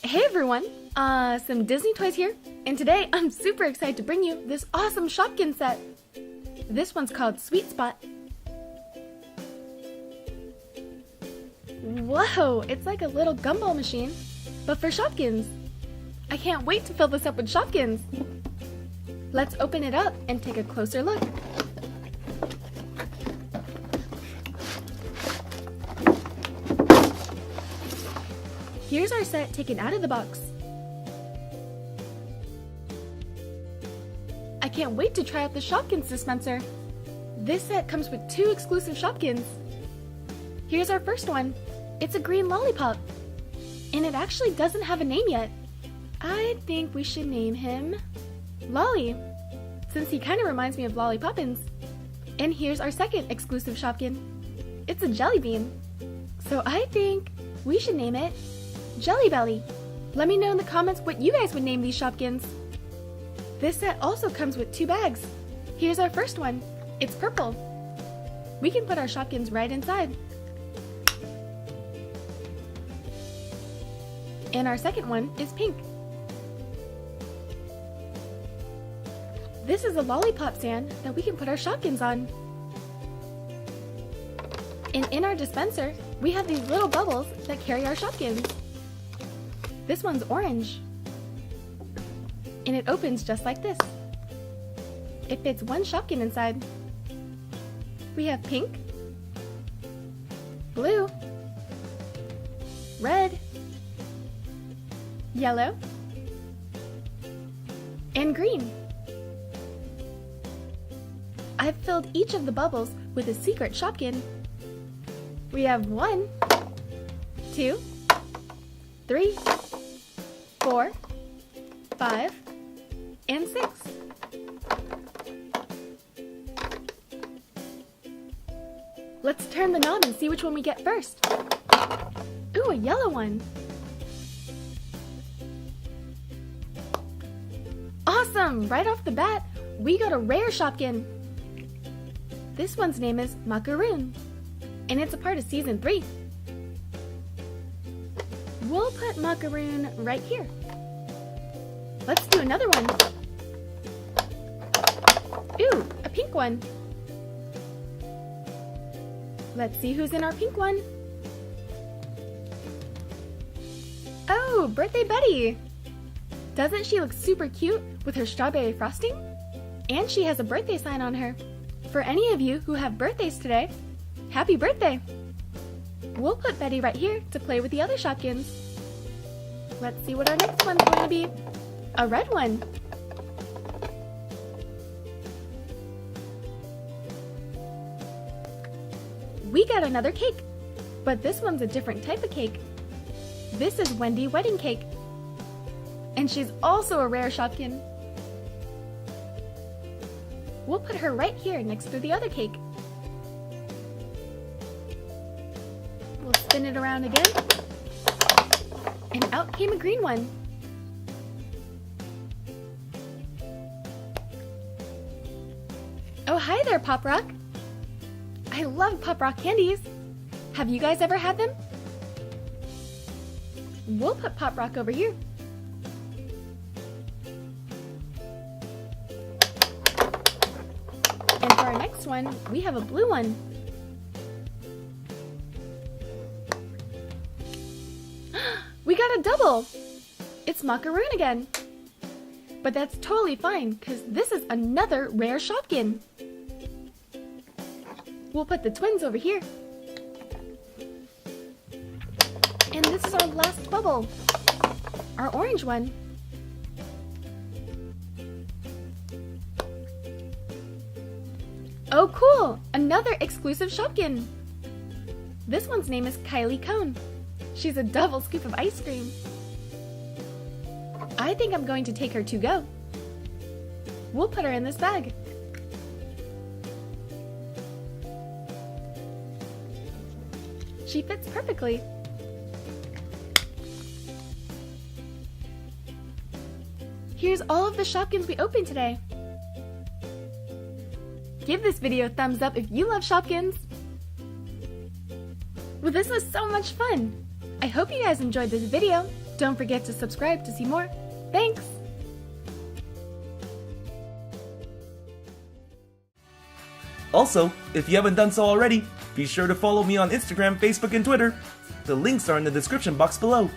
Hey everyone, some Disney toys here, and today I'm super excited to bring you this awesome Shopkins set. This one's called Sweet Spot. Whoa, it's like a little Gumball machine, but for Shopkins. I can't wait to fill this up with Shopkins. Let's open it up and take a closer look. Here's our set taken out of the box. I can't wait to try out the Shopkins dispenser. This set comes with 2 exclusive Shopkins. Here's our first one. It's a green lollipop. And it actually doesn't have a name yet. I think we should name him Lolly, since he kind of reminds me of Lolly Poppins. And here's our second exclusive Shopkin. It's a jelly bean. So I think we should name it Jelly Belly. Let me know in the comments what you guys would name these Shopkins. This set also comes with 2 bags. Here's our first one. It's purple. We can put our Shopkins right inside. And our second one is pink. This is a lollipop stand that we can put our Shopkins on. And in our dispenser, we have these little bubbles that carry our Shopkins. This one's orange. And it opens just like this. It fits 1 Shopkin inside. We have pink, blue, red, yellow, and green. I've filled each of the bubbles with a secret Shopkin. We have 1, 2, 3, 4, 5, and 6. Let's turn the knob and see which one we get first. Ooh, a yellow one. Awesome! Right off the bat, we got a rare Shopkin. This one's name is Macaroon, and it's a part of Season 3. We'll put Macaroon right here. Let's do another one. Ooh, a pink one. Let's see who's in our pink one. Oh, Birthday Betty! Doesn't she look super cute with her strawberry frosting? And she has a birthday sign on her. For any of you who have birthdays today, happy birthday! We'll put Betty right here to play with the other Shopkins. Let's see what our next one's going to be. A red one. We got another cake, but this one's a different type of cake. This is Wendy Wedding Cake. And she's also a rare Shopkin. We'll put her right here next to the other cake. We'll spin it around again. And out came a green one. Oh, hi there, Pop Rock. I love Pop Rock candies. Have you guys ever had them? We'll put Pop Rock over here. And for our next one, we have a blue one. We got a double! It's Macaroon again. But that's totally fine, because this is another rare Shopkin. We'll put the twins over here. And this is our last bubble, our orange one. Oh cool! Another exclusive Shopkin! This one's name is Kylie Cone. She's a double scoop of ice cream. I think I'm going to take her to go. We'll put her in this bag. She fits perfectly. Here's all of the Shopkins we opened today. Give this video a thumbs up if you love Shopkins. Well, this was so much fun. I hope you guys enjoyed this video. Don't forget to subscribe to see more. Thanks! Also, if you haven't done so already, be sure to follow me on Instagram, Facebook, and Twitter. The links are in the description box below.